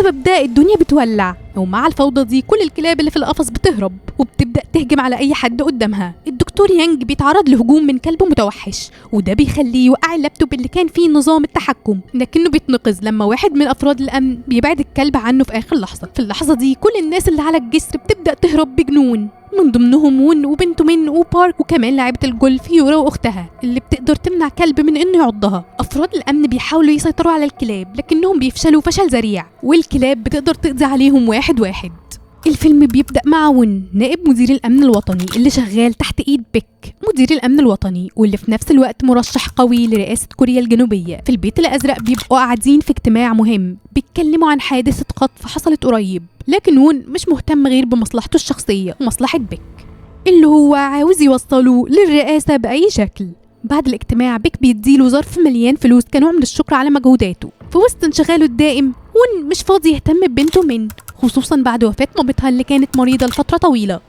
وبسبب ده الدنيا بتولع، ومع الفوضى دي كل الكلاب اللي في القفص بتهرب وبتبدأ تهجم على أي حد قدامها. الدكتور يانج بيتعرض لهجوم من كلب متوحش، وده بيخليه يوقع اللابتوب اللي كان فيه نظام التحكم، لكنه بيتنقذ لما واحد من أفراد الأمن بيبعد الكلب عنه في آخر لحظة. في اللحظة دي كل الناس اللي على الجسر بتبدأ تهرب بجنون، من ضمنهم وون وبنته من وبارك، وكمان لاعبة الجولف يورا واختها اللي بتقدر تمنع كلب من انه يعضها. افراد الامن بيحاولوا يسيطروا على الكلاب لكنهم بيفشلوا فشل ذريع، والكلاب بتقدر تقضي عليهم واحد واحد. الفيلم بيبدأ مع وون نائب مدير الأمن الوطني اللي شغال تحت إيد بيك مدير الأمن الوطني، واللي في نفس الوقت مرشح قوي لرئاسة كوريا الجنوبية. في البيت الأزرق بيبقوا قاعدين في اجتماع مهم بيتكلموا عن حادثة قطف حصلت قريب، لكن وون مش مهتم غير بمصلحته الشخصية ومصلحة بيك اللي هو عاوز يوصله للرئاسة بأي شكل. بعد الاجتماع بيك بيديله ظرف مليان فلوس كنوع من الشكر على مجهوداته. في وسط انشغاله الدائم وون مش فاضي يهتم ببنته من، خصوصا بعد وفاة مامتها اللي كانت مريضة لفترة طويلة،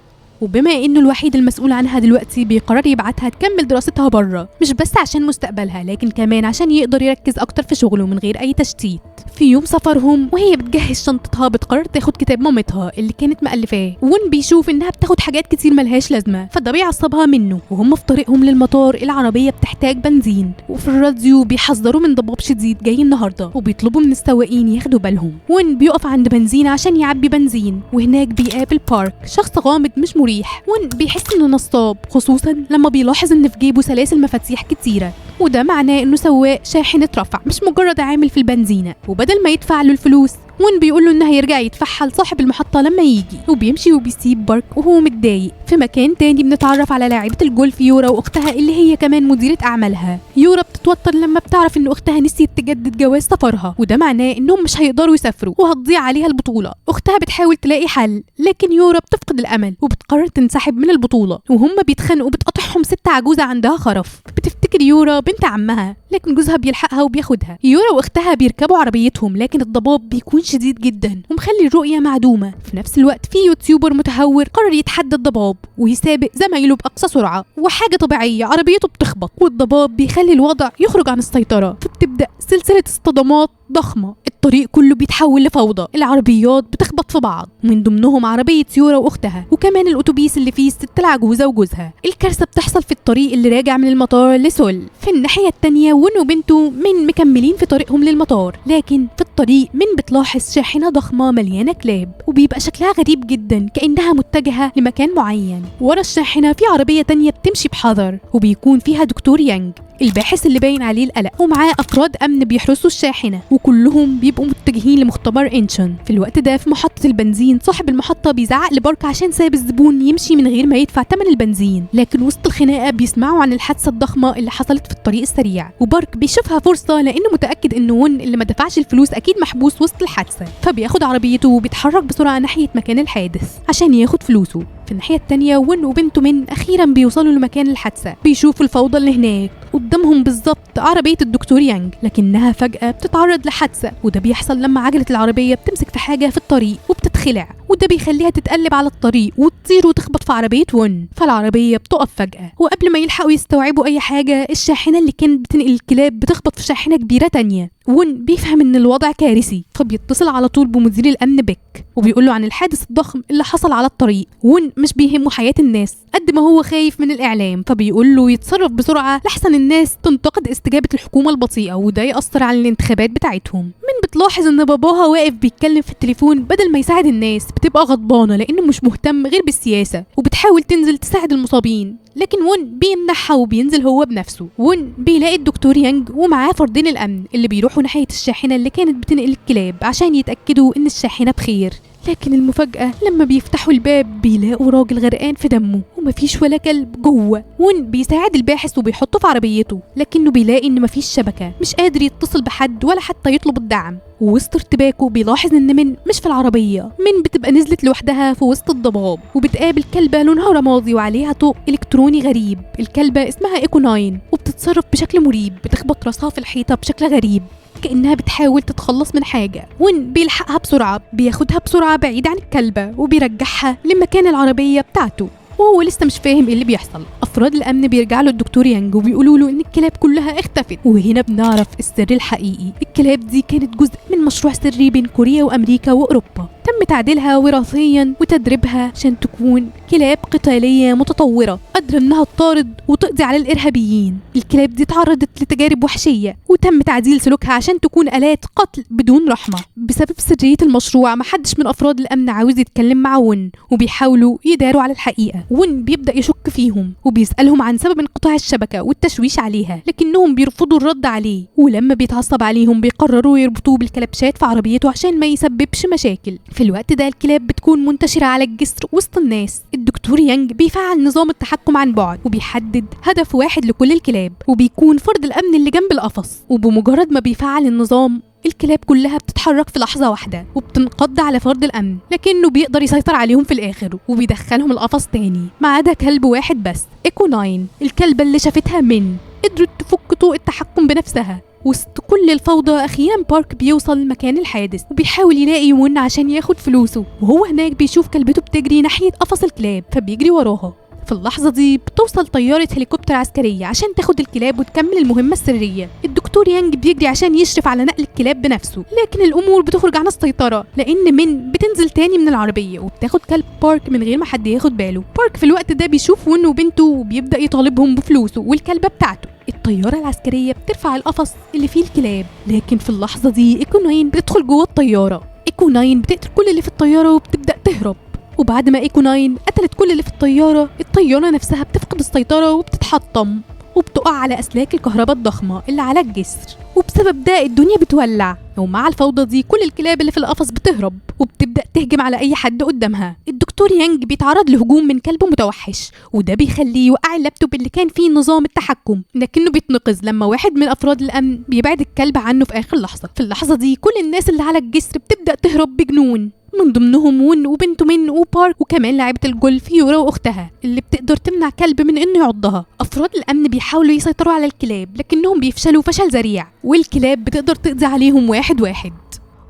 وبما انه الوحيد المسؤول عنها دلوقتي بيقرر يبعتها تكمل دراستها بره، مش بس عشان مستقبلها لكن كمان عشان يقدر يركز اكتر في شغله من غير اي تشتيت. في يوم سفرهم وهي بتجهز شنطتها بتقرر تاخد كتاب مامتها اللي كانت مألفاه، وون بيشوف انها بتاخد حاجات كتير ملهاش لازمه فده بيعصبها منه. وهم في طريقهم للمطار العربيه بتحتاج بنزين، وفي الراديو بيحذروا من ضباب شديد جاي النهارده وبيطلبوا من السواقين ياخدوا بالهم. وون بيقف عند بنزين عشان يعبي بنزين، وهناك بيقابل بارك شخص غامض مش مريح. وون بيحس انه نصاب، خصوصا لما بيلاحظ ان في جيبه سلاسل مفاتيح كتيره، وده معناه انه سواق شاحنة رفع مش مجرد عامل في البنزينة. وبدل ما يدفع له الفلوس وون بيقول له انه هيرجع يدفعها لصاحب المحطة لما يجي، وبيمشي وبيسيب بارك وهو متضايق. في مكان تاني بنتعرف على لاعبة الجولف يورا واختها اللي هي كمان مديرة اعمالها. يورا بتتوتر لما بتعرف ان اختها نسيت تجدد جواز سفرها، وده معناه انهم مش هيقدروا يسافروا وهتضيع عليها البطولة. اختها بتحاول تلاقي حل لكن يورا بتفقد الامل وبتقرر تنسحب من البطولة، وهم بيتخانقوا بتقطعهم ست عجوزة عندها خرف. بتفتكر يورا بنت عمها لكن جوزها بيلحقها وبياخدها. يورا واختها بيركبوا عربيتهم لكن الضباب بيكون شديد جدا ومخلي الرؤية معدومة. في نفس الوقت في يوتيوبر متهور قرر يتحدى الضباب ويسابق زمايله بأقصى سرعة، وحاجة طبيعية عربيته بتخبط والضباب بيخلي الوضع يخرج عن السيطرة، فبتبدأ سلسلة اصطدامات ضخمة. الطريق كله بيتحول لفوضى، العربيات بتخبط في بعض من ضمنهم عربية يورا واختها وكمان الاتوبيس اللي فيه الست العجوزة وجوزها. الكارثة بتحصل في الطريق اللي راجع من المطار لسول. في الناحية التانية وون وبنته من مكملين في طريقهم للمطار، لكن في الطريق من بتلاحظ شاحنة ضخمة مليانة كلاب وبيبقى شكلها غريب جدا كأنها متجهة لمكان معين. ورا الشاحنة في عربية تانية بتمشي بحذر وبيكون فيها دكتور يانج الباحث اللي باين عليه القلق، ومعاه افراد امن بيحرسوا الشاحنه وكلهم بيبقوا متجهين لمختبر انشون. في الوقت ده في محطه البنزين صاحب المحطه بيزعق لبارك عشان ساب الزبون يمشي من غير ما يدفع ثمن البنزين، لكن وسط الخناقه بيسمعوا عن الحادثه الضخمه اللي حصلت في الطريق السريع، وبارك بيشوفها فرصه لانه متاكد ان وون اللي ما دفعش الفلوس اكيد محبوس وسط الحادثه، فبياخد عربيته وبيتحرك بسرعه ناحيه مكان الحادث عشان ياخد فلوسه. في الناحيه الثانيه وون وبنته من اخيرا بيوصلوا لمكان الحادثه، بيشوفوا الفوضى اللي هناك قدامهم بالظبط عربيه الدكتور يانج، لكنها فجاه بتتعرض لحادثه، وده بيحصل لما عجله العربيه بتمسك في حاجه في الطريق وبتتخلع، وده بيخليها تتقلب على الطريق وتطير وتخبط في عربيه وون، فالعربيه بتقف فجاه. وقبل ما يلحقوا يستوعبوا اي حاجه الشاحنه اللي كانت بتنقل الكلاب بتخبط في شاحنه كبيره تانية. وون بيفهم ان الوضع كارثي فبيتصل على طول بمدير الامن بيك وبيقول له عن الحادث الضخم اللي حصل على الطريق. وون مش بيهمه حياه الناس قد ما هو خايف من الاعلام، فبيقول له يتصرف بسرعه لحسن الناس تنتقد استجابه الحكومه البطيئه وده ياثر على الانتخابات بتاعتهم. من بتلاحظ ان باباها واقف بيتكلم في التليفون بدل ما يساعد الناس، بتبقى غضبانه لانه مش مهتم غير بالسياسه وبتحاول تنزل تساعد المصابين، لكن وون بيمنحها وبينزل هو بنفسه. وون بيلاقي الدكتور يانج ومعاه فردين الامن اللي بيروحوا ناحيه الشاحنه اللي كانت بتنقل الكلاب عشان يتاكدوا ان الشاحنه بخير، لكن المفاجأة لما بيفتحوا الباب بيلاقوا راجل غرقان في دمه ومفيش ولا كلب جوه. وون بيساعد الباحث وبيحطه في عربيته لكنه بيلاقي ان مفيش شبكة، مش قادر يتصل بحد ولا حتى يطلب الدعم، ووسط ارتباكه بيلاحظ ان من مش في العربية، من بتبقى نزلت لوحدها في وسط الضباب وبتقابل كلبة لونها رمادي وعليها طوق الكتروني غريب. الكلبة اسمها ايكو 9 وبتتصرف بشكل مريب، بتخبط راسها في الحيطة بشكل غريب كأنها بتحاول تتخلص من حاجة. وين بيلحقها بسرعة، بياخدها بسرعة بعيد عن الكلبة وبيرجعها لمكان العربية بتاعته، وهو لسه مش فاهم ايه اللي بيحصل. افراد الامن بيرجعوا للدكتور يانج وبيقولوا له ان الكلاب كلها اختفت، وهنا بنعرف السر الحقيقي. الكلاب دي كانت جزء من مشروع سري بين كوريا وامريكا واوروبا، تم تعديلها وراثيا وتدريبها عشان تكون كلاب قتالية متطورة قادرة انها تطارد وتقضي على الارهابيين. الكلاب دي تعرضت لتجارب وحشية وتم تعديل سلوكها عشان تكون آلات قتل بدون رحمة. بسبب سرية المشروع محدش من افراد الامن عاوز يتكلم مع ون، وبيحاولوا يداروا على الحقيقة. ون بيبدأ يشك فيهم وبيسألهم عن سبب انقطاع الشبكة والتشويش عليها، لكنهم بيرفضوا الرد عليه. ولما بيتعصب عليهم بيقرروا يربطوه بالكلبشات في عربيته عشان ما يسببش مشاكل. في الوقت ده الكلاب بتكون منتشرة على الجسر وسط الناس. الدكتور يانج بيفعل نظام التحكم عن بعد وبيحدد هدف واحد لكل الكلاب، وبيكون فرد الأمن اللي جنب القفص. وبمجرد ما بيفعل النظام الكلاب كلها بتتحرك في لحظة واحدة وبتنقض على فرد الأمن، لكنه بيقدر يسيطر عليهم في الآخر وبيدخلهم القفص تاني، ما عدا كلب واحد بس، إيكو 9، الكلبة اللي شافتها من قدرت تفك طوق التحكم بنفسها. وسط كل الفوضى أخيرا بارك بيوصل مكان الحادث وبيحاول يلاقي ون عشان ياخد فلوسه، وهو هناك بيشوف كلبته بتجري ناحية قفص الكلاب فبيجري وراها. في اللحظة دي بتوصل طيارة هليكوبتر عسكرية عشان تاخد الكلاب وتكمل المهمة السرية. الدكتور يانج بيجري عشان يشرف على نقل الكلاب بنفسه، لكن الأمور بتخرج عن السيطرة لأن من بتنزل تاني من العربية وبتاخد كلب بارك من غير ما حد ياخد باله. بارك في الوقت ده بيشوف ون وبنته وبيبدأ يطالبهم بفلوسه والكلبة بتاعته. الطيارة العسكرية بترفع القفص اللي فيه الكلاب، لكن في اللحظة دي إيكو 9 بتدخل جوه الطيارة. إيكو 9 بتقتل كل اللي في الطيارة وبتبدأ تهرب. وبعد ما إيكو 9 قتلت كل اللي في الطيارة نفسها بتفقد السيطرة وبتتحطم وبتقع على أسلاك الكهرباء الضخمة اللي على الجسر، وبسبب ده الدنيا بتولع. ومع الفوضى دي كل الكلاب اللي في القفص بتهرب وبتبدأ تهجم على أي حد قدامها. الدكتور يانج بيتعرض لهجوم من كلب متوحش، وده بيخليه يوقع اللابتوب اللي كان فيه نظام التحكم، لكنه بيتنقذ لما واحد من أفراد الأمن بيبعد الكلب عنه في آخر لحظة. في اللحظة دي كل الناس اللي على الجسر بتبدأ تهرب بجنون، من ضمنهم ون وبنته من وبارك وكمان لاعبة الجولف يورا واختها اللي بتقدر تمنع كلب من انه يعضها. افراد الامن بيحاولوا يسيطروا على الكلاب لكنهم بيفشلوا فشل ذريع، والكلاب بتقدر تقضي عليهم واحد واحد.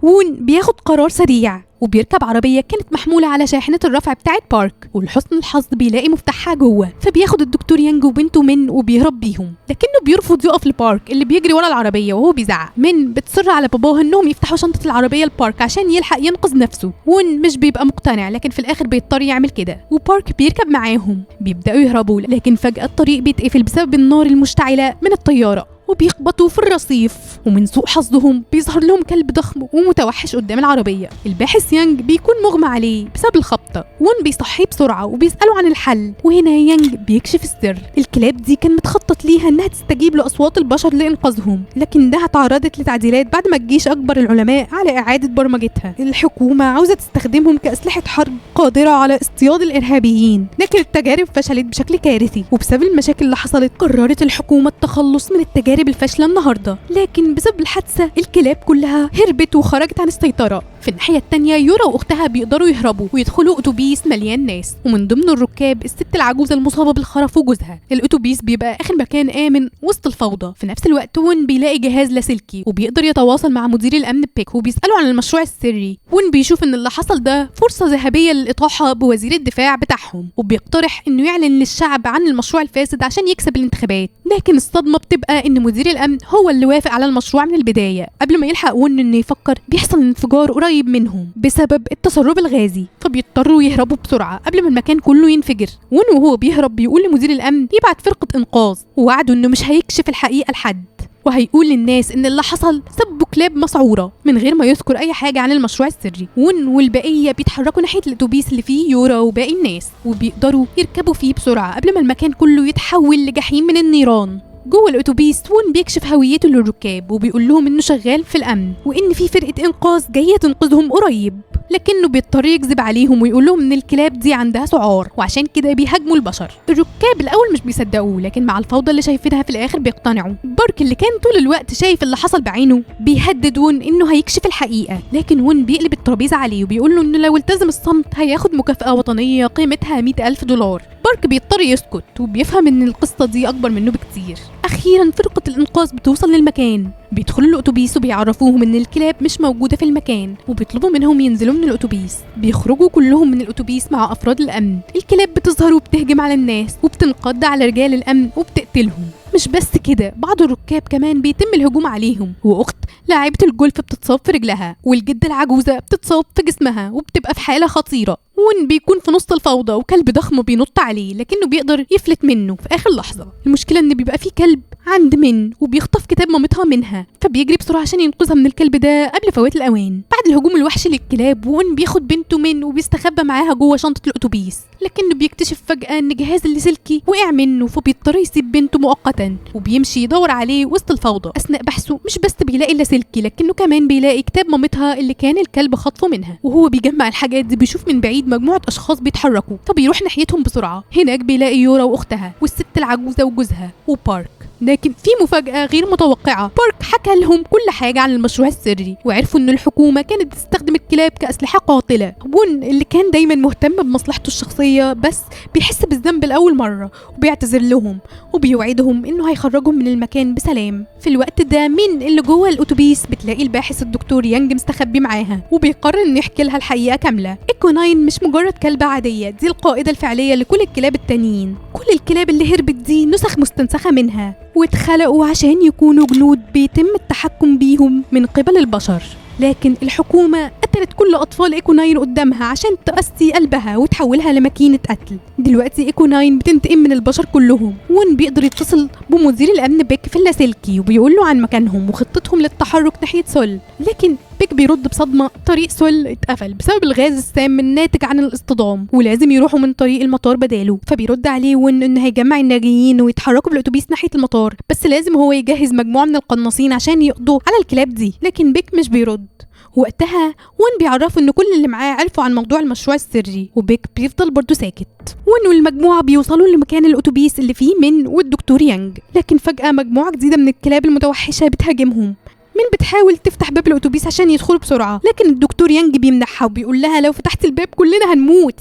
وون بياخد قرار سريع وبيركب عربية كانت محمولة على شاحنة الرفع بتاعت بارك، ولحسن الحظ بيلاقي مفتاحها جوه، فبياخد الدكتور يانج وبنته من وبيهرب بيهم، لكنه بيرفض يقف لبارك اللي بيجري ورا العربية وهو بيزعق. من بتصر على باباها انهم يفتحوا شنطة العربية لبارك عشان يلحق ينقذ نفسه. وون مش بيبقى مقتنع لكن في الاخر بيضطر يعمل كده، وبارك بيركب معاهم. بيبدأوا يهربوا لكن فجأة الطريق بيتقفل بسبب النار المشتعلة من الطيارة وبيخبطوا في الرصيف، ومن سوء حظهم بيظهر لهم كلب ضخم ومتوحش قدام العربية. الباحث يانج بيكون مغمى عليه بسبب الخبطة، وون بيصحيه بسرعة وبيسأله عن الحل، وهنا يانج بيكشف السر. الكلاب دي كان متخطط ليها انها تستجيب لأصوات البشر لإنقاذهم، لكنها تعرضت لتعديلات بعد ما الجيش أجبر العلماء على إعادة برمجتها. الحكومة عاوزة تستخدمهم كأسلحة حرب قادرة على اصطياد الإرهابيين، لكن التجارب فشلت بشكل كارثي، وبسبب المشاكل اللي حصلت قررت الحكومة التخلص من التجارب الفاشلة النهاردة. لكن بسبب الحادثة الكلاب كلها هربت وخرجت عن السيطرة. في الناحية التانية يورا واختها بيقدروا يهربوا ويدخلوا اتوبيس مليان ناس، ومن ضمن الركاب الست العجوزة المصابة بالخرف وجوزها. الاتوبيس بيبقى اخر مكان امن وسط الفوضى. في نفس الوقت وون بيلاقي جهاز لاسلكي وبيقدر يتواصل مع مدير الامن بيك وبيسأله عن المشروع السري. وون بيشوف ان اللي حصل ده فرصة ذهبية للإطاحة بوزير الدفاع بتاعهم، وبيقترح انه يعلن للشعب عن المشروع الفاسد عشان يكسب الانتخابات. لكن الصدمة بتبقى ان مدير الامن هو اللي وافق على المشروع من البداية. قبل ما يلحق وون انه يفكر بيحصل انفجار قريب منهم بسبب التسرب الغازي، فبيضطروا يهربوا بسرعة قبل ما المكان كله ينفجر. وون وهو بيهرب بيقول لمدير الامن يبعت فرقة انقاذ، ووعده انه مش هيكشف الحقيقة لحد، وهيقول للناس ان اللي حصل سبوا كلاب مسعورة من غير ما يذكر اي حاجة عن المشروع السري. وون والبقية بيتحركوا ناحية الاتوبيس اللي فيه يورا وباقي الناس، وبيقدروا يركبوا فيه بسرعة قبل ما المكان كله يتحول لجحيم من النيران. جوه الاتوبيس وون بيكشف هويته للركاب وبيقول لهم انه شغال في الامن وان في فرقة انقاذ جاية تنقذهم قريب، لكنه بيضطر يكذب عليهم ويقول لهم ان الكلاب دي عندها سعار وعشان كده بيهاجموا البشر. الركاب الاول مش بيصدقوه، لكن مع الفوضى اللي شايفينها في الاخر بيقتنعوا. بارك اللي كان طول الوقت شايف اللي حصل بعينه بيهدد وون انه هيكشف الحقيقة، لكن وون بيقلب الترابيزة عليه وبيقول له انه لو التزم الصمت هياخد مكافأة وطنية قيمتها $100,000. بارك بيضطر يسكت وبيفهم ان القصة دي اكبر منه بكتير. اخيرا فرقة الانقاذ بتوصل للمكان، بيدخلوا الاتوبيس وبيعرفوهم ان الكلاب مش موجودة في المكان وبيطلبوا منهم ينزلوا من الاتوبيس. بيخرجوا كلهم من الاتوبيس مع افراد الامن. الكلاب بتظهر وبتهجم على الناس وبتنقض على رجال الامن وبتقتلهم. مش بس كده، بعض الركاب كمان بيتم الهجوم عليهم، واخت لاعبة الجولف بتتصاب في رجلها، والجدة العجوزة بتتصاب في جسمها وبتبقى في حالة خطيرة. وون بيكون في نص الفوضى وكلب ضخم بينط عليه لكنه بيقدر يفلت منه في اخر لحظة. المشكلة ان بيبقى فيه كلب عند من وبيخطف كتاب مامتها منها، فبيجري بسرعة عشان ينقذها من الكلب ده قبل فوات الاوان. بعد الهجوم الوحشي للكلاب، وون بياخد بنته من وبيستخبى معاها جوه شنطة الاتوبيس، لكنه بيكتشف فجأة ان جهاز اللاسلكي وقع منه، فبيضطر يسيب بنته مؤقتا وبيمشي يدور عليه وسط الفوضى. اثناء بحثه مش بس بيلاقي اللاسلكي لكنه كمان بيلاقي كتاب مامتها اللي كان الكلب خطفه منها. وهو بيجمع الحاجات دي بيشوف من بعيد مجموعة اشخاص بيتحركوا، فبيروح ناحيتهم بسرعة. هناك بيلاقي يورا واختها والست العجوزة وجوزها وبارك. لكن في مفاجأة غير متوقعة، بارك حكى لهم كل حاجة عن المشروع السري، وعرفوا ان الحكومة كانت بتستخدم الكلاب كأسلحة قاتلة. وون اللي كان دايما مهتم بمصلحته الشخصية بس بيحس بالذنب لأول مرة، وبيعتذر لهم وبيوعدهم انه هيخرجهم من المكان بسلام. في الوقت ده مين اللي جوه الاتوبيس بتلاقي الباحث الدكتور يانج مستخبي معاها، وبيقرر انه يحكي لها الحقيقة كاملة. إيكوناين مش مجرد كلبة عادية، دي القائدة الفعلية لكل الكلاب التانيين. كل الكلاب اللي هربت دي نسخ مستنسخة منها، واتخلقوا عشان يكونوا جنود بيتم التحكم بيهم من قبل البشر. لكن الحكومة قتلت كل أطفال إيكوناين قدامها عشان تقسي قلبها وتحولها لماكينة قتل. دلوقتي إيكوناين بتنتقم من البشر كلهم. وون بيقدر يتصل بمدير الأمن بيك في اللاسلكي وبيقول له عن مكانهم وخطتهم للتحرك ناحية سول، لكن بيك بيرد بصدمة. طريق سول اتقفل بسبب الغاز السام الناتج عن الاصطدام، ولازم يروحوا من طريق المطار بداله. فبيرد عليه وون ان هيجمع الناجيين ويتحركوا بالاتوبيس ناحية المطار، بس لازم هو يجهز مجموعة من القناصين عشان يقضوا على الكلاب دي. لكن بيك مش بيرد. وقتها وون بيعرفوا ان كل اللي معاه عرفوا عن موضوع المشروع السري، وبيك بيفضل برضه ساكت. وون والمجموعة بيوصلوا لمكان الاتوبيس اللي فيه من والدكتور يانج، لكن فجأة مجموعة جديدة من الكلاب المتوحشة بتهاجمهم. من بتحاول تفتح باب الاتوبيس عشان يدخلوا بسرعة، لكن الدكتور يانج بيمنعها وبيقول لها لو فتحت الباب كلنا هنموت.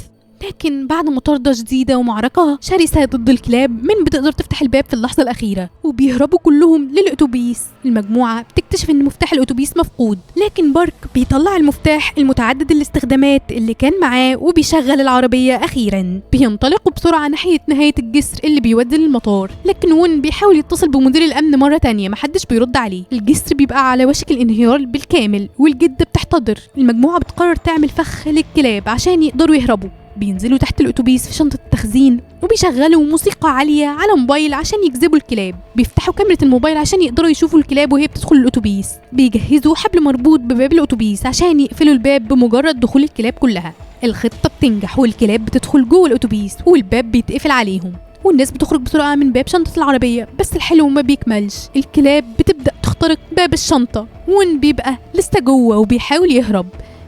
لكن بعد مطاردة جديدة ومعركة شرسة ضد الكلاب، من بتقدر تفتح الباب في اللحظة الأخيرة وبيهربوا كلهم للأتوبيس. المجموعة بتكتشف إن مفتاح الأتوبيس مفقود، لكن بارك بيطلع المفتاح المتعدد الاستخدامات اللي كان معاه وبيشغل العربية. أخيرا بينطلقوا بسرعة ناحية نهاية الجسر اللي بيودي للمطار، لكن وون بيحاول يتصل بمدير الأمن مرة تانية محدش بيرد عليه. الجسر بيبقى على وشك الانهيار بالكامل والجدة بتحتضر. المجموعة بتقرر تعمل فخ للكلاب عشان يقدروا يهربوا. بينزلوا تحت الاتوبيس في شنطة التخزين وبيشغلوا موسيقى عالية على موبايل عشان يجذبوا الكلاب. بيفتحوا كاميرا الموبايل عشان يقدروا يشوفوا الكلاب وهي بتدخل الاتوبيس. بيجهزوا حبل مربوط بباب الاتوبيس عشان يقفلوا الباب بمجرد دخول الكلاب كلها. الخطة بتنجح والكلاب بتدخل جوه الاتوبيس والباب بيتقفل عليهم، والناس بتخرج بسرعة من باب شنطة العربية. بس الحلو ما بيكملش، الكلاب بتبدأ تخترق باب الشنطة. وون بيبقى لسه جوه وبيحاول يهرب،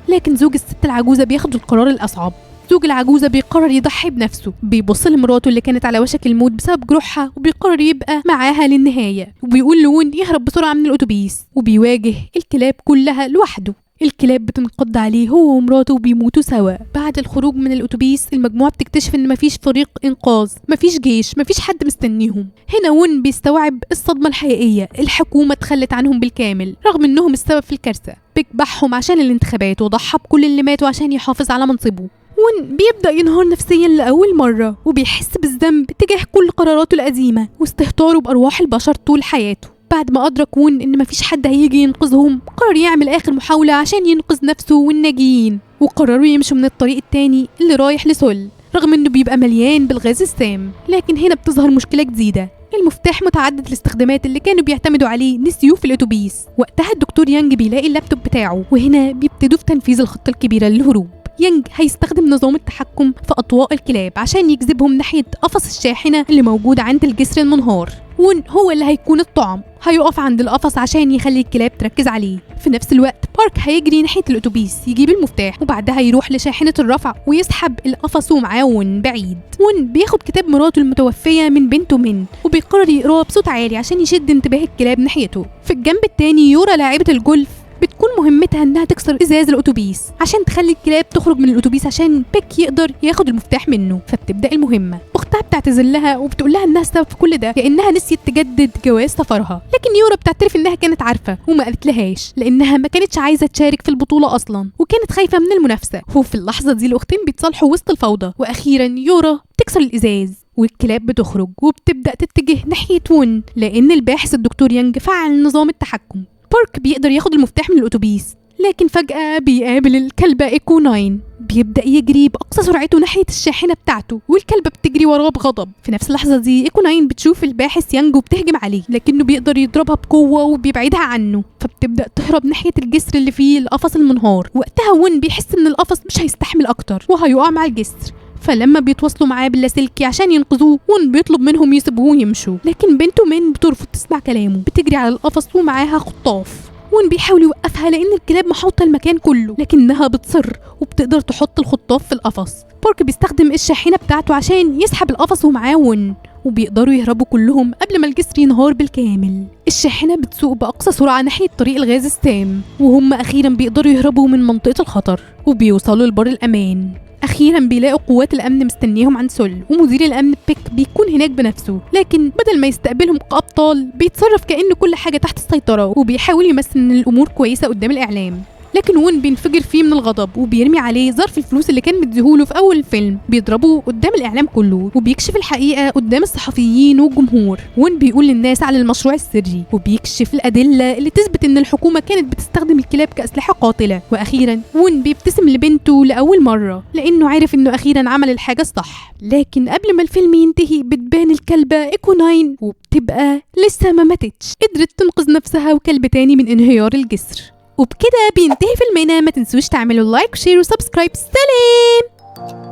لكن زوج الست العجوزة بياخد القرار الأصعب. زوج العجوزة بيقرر يضحي بنفسه، بيبص لمراته اللي كانت على وشك الموت بسبب جروحها وبيقرر يبقى معاها للنهاية، وبيقول لوون يهرب بسرعة من الأتوبيس وبيواجه الكلاب كلها لوحده. الكلاب بتنقض عليه هو ومراته وبيموتوا سوا. بعد الخروج من الأتوبيس المجموعة بتكتشف ان مفيش فريق إنقاذ، مفيش جيش، مفيش حد مستنيهم. هنا وون بيستوعب الصدمة الحقيقية، الحكومة تخلت عنهم بالكامل رغم انهم السبب في الكارثة. بيكبحهم عشان الانتخابات وضحى بكل اللي ماتوا عشان يحافظ على منصبه. وون بيبدأ ينهار نفسيا لأول مرة وبيحس بالذنب تجاه كل قراراته القديمة واستهتاره بأرواح البشر طول حياته. بعد ما أدرك وون إن مفيش حد هيجي ينقذهم، قرر يعمل آخر محاولة عشان ينقذ نفسه والناجيين، وقرروا يمشوا من الطريق التاني اللي رايح لسول رغم إنه بيبقى مليان بالغاز السام. لكن هنا بتظهر مشكلة جديدة، المفتاح متعدد الاستخدامات اللي كانوا بيعتمدوا عليه نسيوه في الأتوبيس. وقتها الدكتور يانج بيلاقي اللابتوب بتاعه، وهنا بيبتدوا في تنفيذ الخطة الكبيرة للهروب. يانج هيستخدم نظام التحكم في أطواق الكلاب عشان يجذبهم ناحية قفص الشاحنة اللي موجود عند الجسر المنهار. وون هو اللي هيكون الطعم، هيقف عند القفص عشان يخلي الكلاب تركز عليه. في نفس الوقت بارك هيجري ناحية الأتوبيس يجيب المفتاح، وبعدها يروح لشاحنة الرفع ويسحب القفص ومعاه وون بعيد. وون بياخد كتاب مراته المتوفية من بنته من وبيقرر يقراه بصوت عالي عشان يشد انتباه الكلاب ناحيته. في الجنب التاني يورا لاعبة الجولف بتكون مهمتها انها تكسر ازاز الاتوبيس عشان تخلي الكلاب تخرج من الاتوبيس عشان بيك يقدر ياخد المفتاح منه. فبتبدأ المهمة. اخت اختها بتعتذر لها وبتقول لها انها السبب في كل ده لانها نسيت تجدد جواز سفرها، لكن يورا بتعترف انها كانت عارفه وما قالت لهاش لانها ما كانتش عايزه تشارك في البطوله اصلا وكانت خايفه من المنافسه. وفي اللحظه دي الاختين بيتصالحوا وسط الفوضى، واخيرا يورا بتكسر الازاز والكلاب بتخرج وبتبدا تتجه ناحيه وون لان الباحث الدكتور يانج فعل نظام التحكم. بارك بيقدر ياخد المفتاح من الاتوبيس، لكن فجأة بيقابل الكلبة إيكو 9 بيبدأ يجري بأقصى سرعته ناحية الشاحنة بتاعته والكلبة بتجري وراه بغضب. في نفس اللحظة دي إيكو 9 بتشوف الباحث يانج وبتهجم عليه، لكنه بيقدر يضربها بقوة وبيبعدها عنه، فبتبدأ تهرب ناحية الجسر اللي فيه القفص المنهار. وقتها وون بيحس إن القفص مش هيستحمل أكتر وهيقع مع الجسر، فلما بيتواصلوا معاه باللاسلكي عشان ينقذوه وون بيطلب منهم يسيبوه يمشوا، لكن بنته مين بترفض تسمع كلامه، بتجري على القفص ومعاها خطاف. وون بيحاول يوقفها لان الكلاب محاوطه المكان كله، لكنها بتصر وبتقدر تحط الخطاف في القفص. بارك بيستخدم الشاحنه بتاعته عشان يسحب القفص ومعاه وون، وبيقدروا يهربوا كلهم قبل ما الجسر ينهار بالكامل. الشاحنه بتسوق باقصى سرعه ناحيه طريق الغاز السام، وهم اخيرا بيقدروا يهربوا من منطقه الخطر وبيوصلوا لبر الامان. اخيرا بيلاقوا قوات الامن مستنيهم عند سول، ومدير الامن بيك بيكون هناك بنفسه، لكن بدل ما يستقبلهم كابطال بيتصرف كأن كل حاجه تحت السيطره وبيحاول يمثل ان الامور كويسه قدام الاعلام. لكن وون بينفجر فيه من الغضب وبيرمي عليه ظرف الفلوس اللي كان مديهوله في اول الفيلم، بيضربه قدام الاعلام كله وبيكشف الحقيقه قدام الصحفيين والجمهور. وون بيقول للناس على المشروع السري وبيكشف الادله اللي تثبت ان الحكومه كانت بتستخدم الكلاب كاسلحه قاتله. واخيرا وون بيبتسم لبنته لاول مره لانه عارف انه اخيرا عمل الحاجه الصح. لكن قبل ما الفيلم ينتهي بتبان الكلبه إيكو 9 وبتبقى لسه ما ماتتش، قدرت تنقذ نفسها وكلب تاني من انهيار الجسر. وبكده بينتهي فيلمنا. ما تنسوش تعملوا لايك وشير وسبسكرايب. سلام.